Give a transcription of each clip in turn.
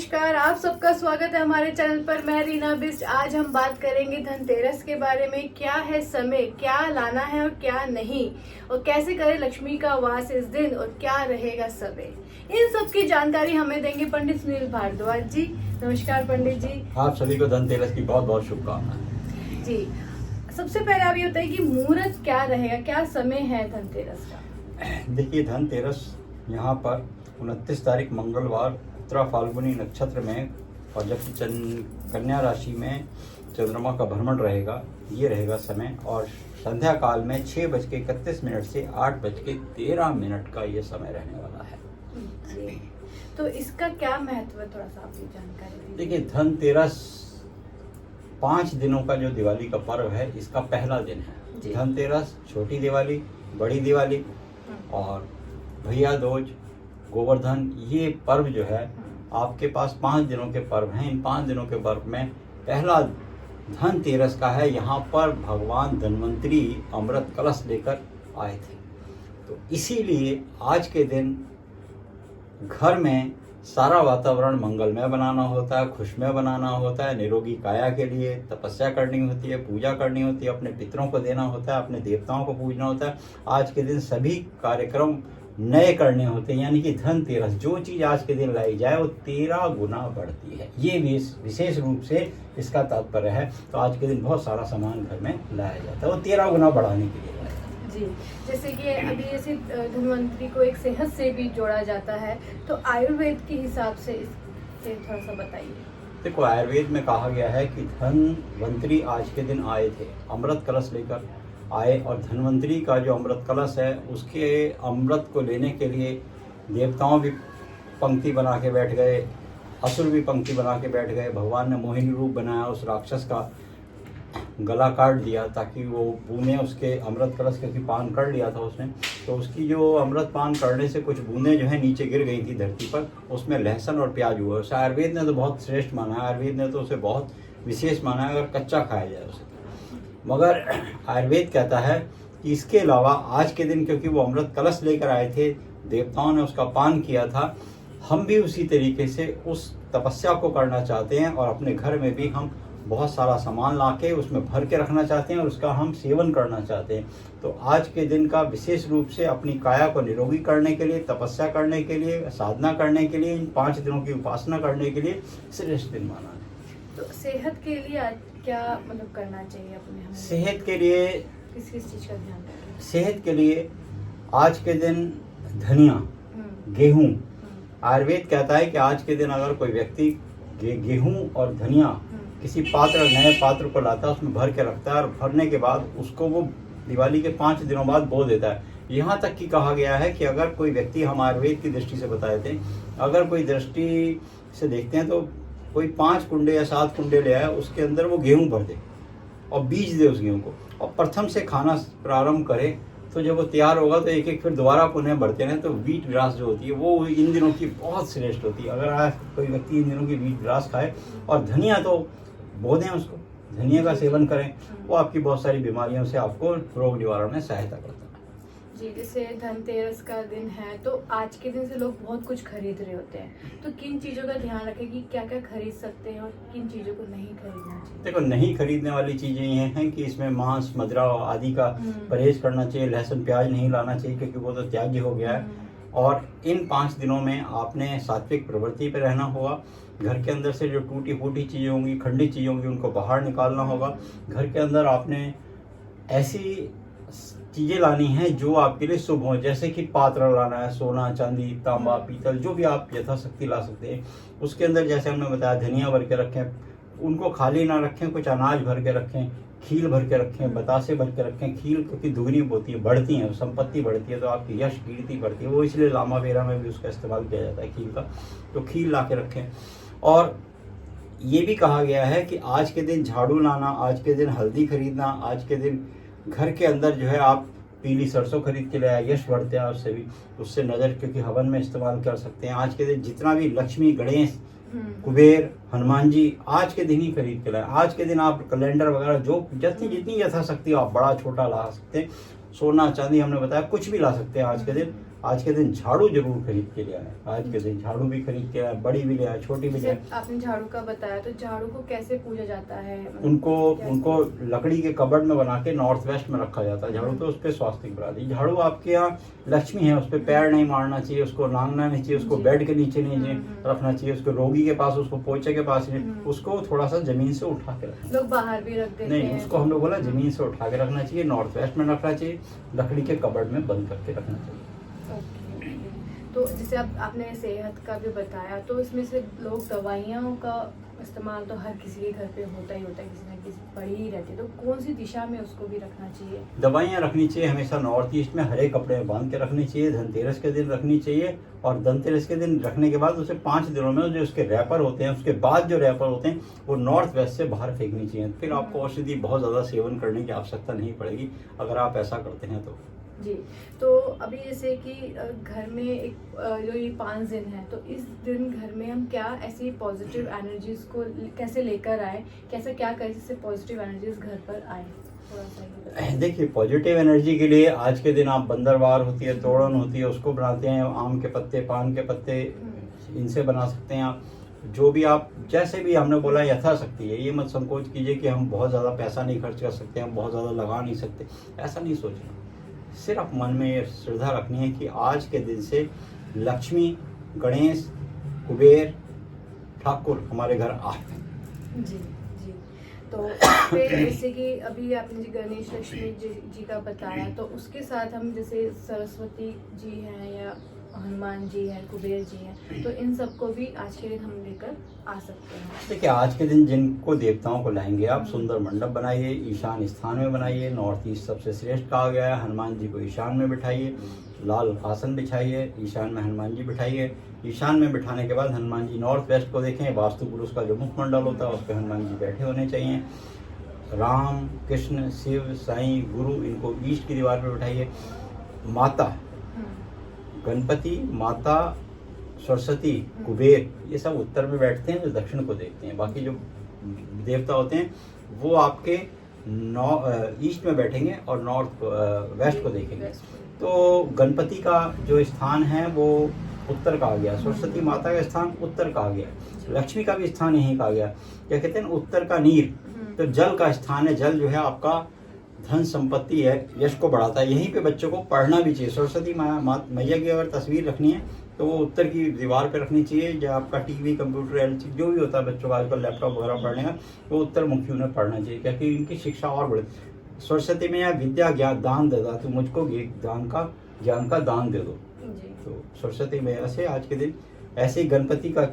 नमस्कार, आप सबका स्वागत है हमारे चैनल पर। मैं रीना बिस्ट। आज हम बात करेंगे धनतेरस के बारे में। क्या है समय, क्या लाना है और क्या नहीं, और कैसे करें लक्ष्मी का वास इस दिन, और क्या रहेगा समय, इन सब की जानकारी हमें देंगे पंडित सुनील भारद्वाज जी। नमस्कार पंडित जी। आप सभी को धनतेरस की बहुत बहुत शुभकामनाएं जी। सबसे पहले आप ये बताइए कि मुहूर्त क्या रहेगा, क्या समय है धनतेरस का। देखिए, धनतेरस यहाँ पर 29 तारीख मंगलवार उत्तरा फाल्गुनी नक्षत्र में, और जबकि कन्या राशि में चंद्रमा का भ्रमण रहेगा, ये रहेगा समय। और संध्या काल में 6:31 से 8:13 का ये समय रहने वाला है। जी, तो इसका क्या महत्व है, थोड़ा सा आप ये जानकारी दीजिए। देखिए, धनतेरस 5 दिनों का जो दिवाली का पर्व है, इसका पहला दिन है। धनतेरस, छोटी दिवाली, बड़ी दिवाली और भैया दूज, गोवर्धन, ये पर्व जो है आपके पास 5 दिनों के पर्व हैं। इन 5 दिनों के पर्व में पहला धनतेरस का है। यहाँ पर भगवान धन्वंतरी अमृत कलश लेकर आए थे, तो इसीलिए आज के दिन घर में सारा वातावरण मंगलमय बनाना होता है, खुशमय बनाना होता है। निरोगी काया के लिए तपस्या करनी होती है, पूजा करनी होती है, अपने पितरों को देना होता है, अपने देवताओं को पूजना होता है। आज के दिन सभी कार्यक्रम नए करने होते हैं, यानी कि धनतेरस, जो चीज़ आज के दिन लाई जाए वो 13 गुना बढ़ती है। ये भी विशेष रूप से इसका तात्पर्य है। तो आज के दिन बहुत सारा सामान घर में लाया जाता है, वो 13 गुना बढ़ाने के लिए लाया जाता है। जी, जैसे कि अभी जैसे धन्वंतरी को एक सेहत से भी जोड़ा जाता है, तो आयुर्वेद के हिसाब से इससे थोड़ा सा बताइए। देखो, आयुर्वेद में कहा गया है कि धनवंतरी आज के दिन आए थे, अमृत कलश लेकर आए, और धन्वंतरी का जो अमृत कलश है, उसके अमृत को लेने के लिए देवताओं भी पंक्ति बना के बैठ गए, असुर भी पंक्ति बना के बैठ गए। भगवान ने मोहिनी रूप बनाया, उस राक्षस का गला काट दिया ताकि वो बूंदें उसके अमृत कलश, क्योंकि पान कर लिया था उसने, तो उसकी जो अमृत पान करने से कुछ बूंदें जो है नीचे गिर गई थी धरती पर। उसमें लहसुन और प्याज हुआ। उसे आयुर्वेद ने तो बहुत श्रेष्ठ माना है, आयुर्वेद ने तो उसे बहुत विशेष माना है अगर कच्चा खाया जाए उसे। मगर आयुर्वेद कहता है कि इसके अलावा आज के दिन, क्योंकि वो अमृत कलश लेकर आए थे, देवताओं ने उसका पान किया था, हम भी उसी तरीके से उस तपस्या को करना चाहते हैं, और अपने घर में भी हम बहुत सारा सामान लाके उसमें भर के रखना चाहते हैं और उसका हम सेवन करना चाहते हैं। तो आज के दिन का विशेष रूप से अपनी काया को निरोगी करने के लिए, तपस्या करने के लिए, साधना करने के लिए, इन 5 दिनों की उपासना करने के लिए श्रेष्ठ दिन माना है। तो सेहत के लिए आज क्या मतलब करना चाहिए अपने हमें? सेहत के लिए किस किस चीज का ध्यान रखें? सेहत के लिए आज के दिन धनिया, गेहूं, आयुर्वेद कहता है कि आज के दिन अगर कोई व्यक्ति गेहूं और धनिया किसी पात्र, नए पात्र को लाता है, उसमें भर के रखता है, और भरने के बाद उसको वो दिवाली के 5 दिनों बाद बो देता है। यहाँ तक कि कहा गया है कि अगर कोई व्यक्ति, हम आयुर्वेद की दृष्टि से बताए थे, अगर कोई दृष्टि से देखते हैं तो कोई 5 कुंडे या 7 कुंडे ले आए, उसके अंदर वो गेहूं भर दे और बीज दे उस गेहूं को, और प्रथम से खाना प्रारंभ करे, तो जब वो तैयार होगा तो एक एक फिर दोबारा पुनः भरते रहें, तो वीट ग्रास जो होती है वो इन दिनों की बहुत श्रेष्ठ होती है। अगर आज कोई व्यक्ति इन दिनों की वीट ग्रास खाए, और धनिया तो बो दें उसको, धनिया का सेवन करें, वो आपकी बहुत सारी बीमारियों से आपको रोग निवारण में सहायता करता है। जी, जैसे धनतेरस का दिन है, तो आज के दिन से लोग बहुत कुछ खरीद रहे होते हैं, तो किन चीज़ों का ध्यान रखें कि क्या क्या खरीद सकते हैं और किन चीज़ों को नहीं खरीदना चाहिए? देखो, नहीं खरीदने वाली चीज़ें ये हैं कि इसमें मांस, मदिरा आदि का परहेज करना चाहिए। लहसुन प्याज नहीं लाना चाहिए, क्योंकि वो तो त्याज्य हो गया है। और इन 5 दिनों में आपने सात्विक प्रवृत्ति पे रहना होगा। घर के अंदर से जो टूटी फूटी चीज़ें होंगी, खंडित चीज़ें होंगी, उनको बाहर निकालना होगा। घर के अंदर आपने ऐसी चीज़ें लानी है जो आपके लिए शुभ हो, जैसे कि पात्र लाना है, सोना, चांदी, तांबा, पीतल, जो भी आप यथाशक्ति ला सकते हैं। उसके अंदर जैसे हमने बताया, धनिया भर के रखें, उनको खाली ना रखें, कुछ अनाज भर के रखें, खील भर के रखें, बतासे भर के रखें। खील क्योंकि दुगनी होती है, बढ़ती है, संपत्ति बढ़ती है, तो आपकी यश कीर्ति बढ़ती है, वो इसलिए लामा बेरा में भी उसका इस्तेमाल किया जाता है खील का। तो खील ला के रखें। और ये भी कहा गया है कि आज के दिन झाड़ू लाना, आज के दिन हल्दी खरीदना, आज के दिन घर के अंदर जो है आप पीली सरसों खरीद के ले आए, यश बढ़ते हैं उससे भी, उससे नज़र, क्योंकि हवन में इस्तेमाल कर सकते हैं। आज के दिन जितना भी लक्ष्मी, गणेश, कुबेर, हनुमान जी आज के दिन ही खरीद के लाए। आज के दिन आप कैलेंडर वगैरह जो जितनी यथाशक्ति आप बड़ा छोटा ला सकते हैं। सोना चांदी हमने बताया, कुछ भी ला सकते हैं आज के दिन। आज के दिन झाड़ू जरूर खरीद के ले आए, आज के दिन झाड़ू भी खरीद के आए, बड़ी भी ले आए, छोटी भी ले आए। आपने झाड़ू का बताया, तो झाड़ू को कैसे पूजा जाता है? उनको लकड़ी के कबर्ड में बना के नॉर्थ वेस्ट में रखा जाता है झाड़ू, तो उस पर स्वास्तिक बना दी। झाड़ू आपके यहाँ लक्ष्मी है, उस पर पैर नहीं मारना चाहिए, उसको लांगना नहीं चाहिए, उसको बेड के नीचे नहीं रखना चाहिए, उसको रोगी के पास, उसको पोछे के पास नहीं, उसको थोड़ा सा जमीन से उठा के रखना। लोग बाहर भी रख देते हैं। नहीं, उसको हम लोग बोला जमीन से उठा के रखना चाहिए, नॉर्थ वेस्ट में रखना चाहिए, लकड़ी के कबर्ड में बंद करके रखना चाहिए। तो जैसे आपने सेहत का भी बताया, तो इसमें से लोग दवाइयों का इस्तेमाल तो हर किसी के घर पे होता ही होता है, किसी ना किसी पड़ी ही रहती है, तो कौन सी दिशा में उसको भी रखना चाहिए? दवाइयाँ रखनी चाहिए हमेशा नॉर्थ ईस्ट में, हरे कपड़े में बांध के रखनी चाहिए। धनतेरस के दिन रखनी चाहिए, और धनतेरस के दिन रखने के बाद उसे 5 दिनों में जो उसके रैपर होते हैं, उसके बाद जो रैपर होते हैं वो नॉर्थ वेस्ट से बाहर फेंकनी चाहिए। फिर आपको औषधि बहुत ज़्यादा सेवन करने की आवश्यकता नहीं पड़ेगी अगर आप ऐसा करते हैं तो। जी, तो अभी जैसे कि घर में एक जो ये 5 दिन है, तो इस दिन घर में हम क्या ऐसी पॉजिटिव एनर्जीज को कैसे लेकर आए, कैसे क्या करें जिससे पॉजिटिव एनर्जीज घर पर आए? देखिए, पॉजिटिव एनर्जी के लिए आज के दिन आप बंदरवार होती है, तोड़न होती है, उसको बनाते हैं, आम के पत्ते, पान के पत्ते, इनसे बना सकते हैं आप। जो भी आप जैसे भी हमने बोला यथाशक्ति है, ये मत संकोच कीजिए कि हम बहुत ज़्यादा पैसा नहीं खर्च कर सकते, हम बहुत ज़्यादा लगा नहीं सकते, ऐसा नहीं सोचना। सिर्फ मन में ये श्रद्धा रखनी है कि आज के दिन से लक्ष्मी, गणेश, कुबेर, ठाकुर हमारे घर आए। जी जी, तो फिर जैसे कि अभी आपने जी गणेश लक्ष्मी जी का बताया, तो उसके साथ हम जैसे सरस्वती जी हैं या हनुमान जी हैं, कुबेर जी हैं, तो इन सबको भी आज के दिन हम लेकर आ सकते हैं। देखिए, आज के दिन जिनको देवताओं को लाएंगे आप, सुंदर मंडप बनाइए, ईशान स्थान में बनाइए, नॉर्थ ईस्ट सबसे श्रेष्ठ कहा गया है। हनुमान जी को ईशान में बिठाइए, लाल आसन बिछाइए, ईशान में हनुमान जी बिठाइए। ईशान में बिठाने के बाद हनुमान जी नॉर्थ वेस्ट को देखें, वास्तु पुरुष का जो मुखमंडल होता है उस पर हनुमान जी बैठे होने चाहिए। राम, कृष्ण, शिव, साईं, गुरु, इनको ईस्ट की दीवार पर बिठाइए। माता गणपति, माता सरस्वती, कुबेर, ये सब उत्तर में बैठते हैं, जो दक्षिण को देखते हैं। बाकी जो देवता होते हैं वो आपके ईस्ट में बैठेंगे और नॉर्थ वेस्ट को देखेंगे। तो गणपति का जो स्थान है वो उत्तर का आ गया, सरस्वती माता का स्थान उत्तर का आ गया, लक्ष्मी का भी स्थान यहीं का आ गया। क्या कहते हैं, उत्तर का नीर, तो जल का स्थान है। जल जो है आपका धन संपत्ति है, यश को बढ़ाता है। यहीं पे बच्चों को पढ़ना भी चाहिए। सरस्वती मैया की अगर तस्वीर रखनी है तो वो उत्तर की दीवार पे रखनी चाहिए। जो आपका टीवी, कंप्यूटर, एलसीडी जो भी होता है बच्चों का आजकल लैपटॉप वगैरह पढ़ने का, वो उत्तर मुखी उन्हें पढ़ना चाहिए, क्योंकि इनकी शिक्षा और बढ़े। सरस्वती में या विद्या ज्ञान दान देता, तो मुझको ज्ञान का दान दे दो। तो सरस्वती मैया से आज के दिन ऐसे गणपति का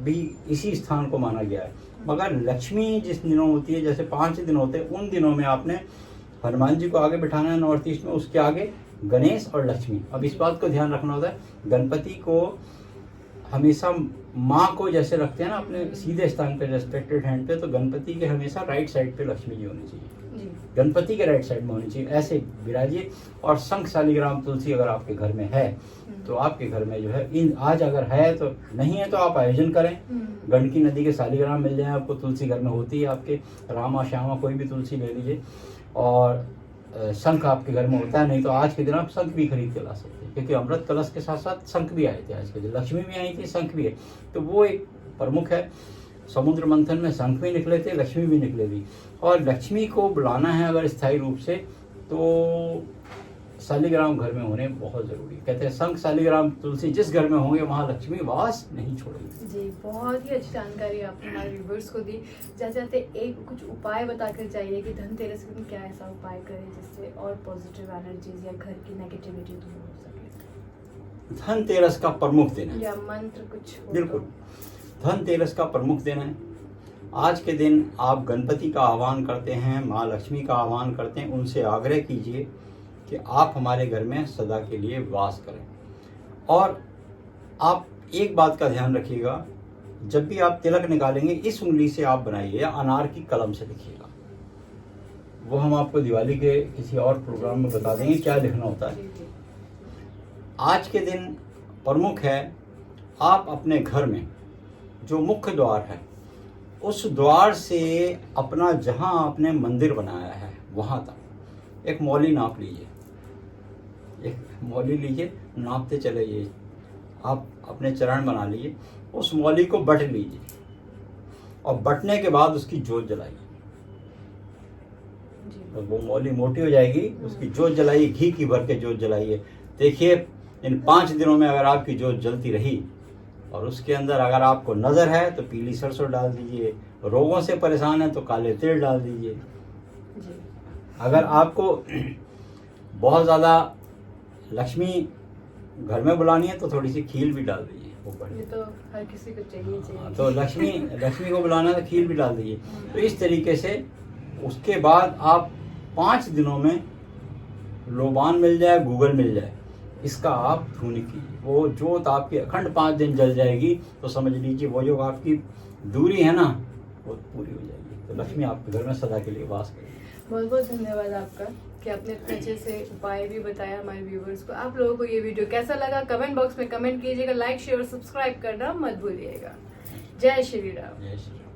भी इसी स्थान को माना गया है। मगर लक्ष्मी जिस दिनों होती है, जैसे 5 दिन होते हैं, उन दिनों में आपने हनुमान जी को आगे बिठाना है नॉर्थ ईस्ट में, उसके आगे गणेश और लक्ष्मी। अब इस बात को ध्यान रखना होता है, गणपति को हमेशा माँ को जैसे रखते हैं ना अपने सीधे स्थान पे, रेस्पेक्टेड हैंड पे, तो गणपति के हमेशा राइट साइड पे लक्ष्मी जी होनी चाहिए, गणपति के राइट साइड में होनी चाहिए, ऐसे विराजिए। और शंख, शालिग्राम, तुलसी अगर आपके घर में है तो आपके घर में जो है इन आज अगर है, तो नहीं है तो आप आयोजन करें। गंडकी नदी के शालिग्राम मिल जाए आपको, तुलसी घर में होती है आपके, रामा श्यामा कोई भी तुलसी ले लीजिए। और शंख आपके घर में होता है, नहीं तो आज के दिन आप शंख भी खरीद के ला सकते हैं, क्योंकि अमृत कलश के साथ साथ शंख भी आए थे आज के दिन। लक्ष्मी भी आई थी, शंख भी है, तो वो एक प्रमुख है। समुद्र मंथन में शंख भी निकले थे, लक्ष्मी भी निकले थी। और लक्ष्मी को बुलाना है अगर स्थायी रूप से, तो शालिग्राम घर में होने बहुत जरूरी। कहते हैं शंख, शालिग्राम, तुलसी जिस घर में होंगे वहाँ लक्ष्मी वास नहीं छोड़ेगी। जी, बहुत ही अच्छी जानकारी आपने हमारे व्यूअर्स को दी। जाते एक कुछ उपाय बताकर जाइए कि धनतेरस के दिन क्या ऐसा उपाय करें जिससे और पॉजिटिव एनर्जीज या घर की नेगेटिविटी दूर हो सके। धनतेरस का प्रमुख दिन है, या मंत्र कुछ बिल्कुल धनतेरस का प्रमुख दिन है। आज के दिन आप गणपति का आह्वान करते हैं, माँ लक्ष्मी का आह्वान करते हैं, उनसे आग्रह कीजिए कि आप हमारे घर में सदा के लिए वास करें। और आप एक बात का ध्यान रखिएगा, जब भी आप तिलक निकालेंगे इस उंगली से आप बनाइए या अनार की कलम से लिखिएगा। वो हम आपको दिवाली के किसी और प्रोग्राम में बता देंगे क्या लिखना होता है। आज के दिन प्रमुख है, आप अपने घर में जो मुख्य द्वार है उस द्वार से अपना जहां आपने मंदिर बनाया है वहां तक एक मौली नाप लीजिए। एक मौली लीजिए, नापते चले जाइए, आप अपने चरण बना लीजिए, उस मौली को बट लीजिए और बटने के बाद उसकी जोत जलाइए। तो वो मौली मोटी हो जाएगी, उसकी जोत जलाइए, घी की भर के जोत जलाइए। देखिए इन 5 दिनों में अगर आपकी जोत जलती रही और उसके अंदर अगर आपको नजर है तो पीली सरसों डाल दीजिए, रोगों से परेशान है तो काले तिल डाल दीजिए। अगर आपको बहुत ज़्यादा लक्ष्मी घर में बुलानी है तो थोड़ी सी खील भी डाल दीजिए ऊपर। ये तो हर किसी को चाहिए। तो लक्ष्मी को बुलाना है तो खील भी डाल दीजिए। तो इस तरीके से उसके बाद आप 5 दिनों में लोबान मिल जाए, गूगल मिल जाए, इसका आप धूनी कीजिए, वो जोत आपकी अखंड 5 दिन जल जाएगी। तो समझ लीजिए वो जो आपकी दूरी है ना वो पूरी हो जाएगी। तो लक्ष्मी आपके घर में सदा के लिए वास करेगी। बहुत बहुत धन्यवाद आपका कि आपने इतने अच्छे से उपाय भी बताया हमारे व्यूवर्स को। आप लोगों को ये वीडियो कैसा लगा कमेंट बॉक्स में कमेंट कीजिएगा, लाइक शेयर और सब्सक्राइब करना मत भूलिएगा। जय श्री राम। जय श्री राम।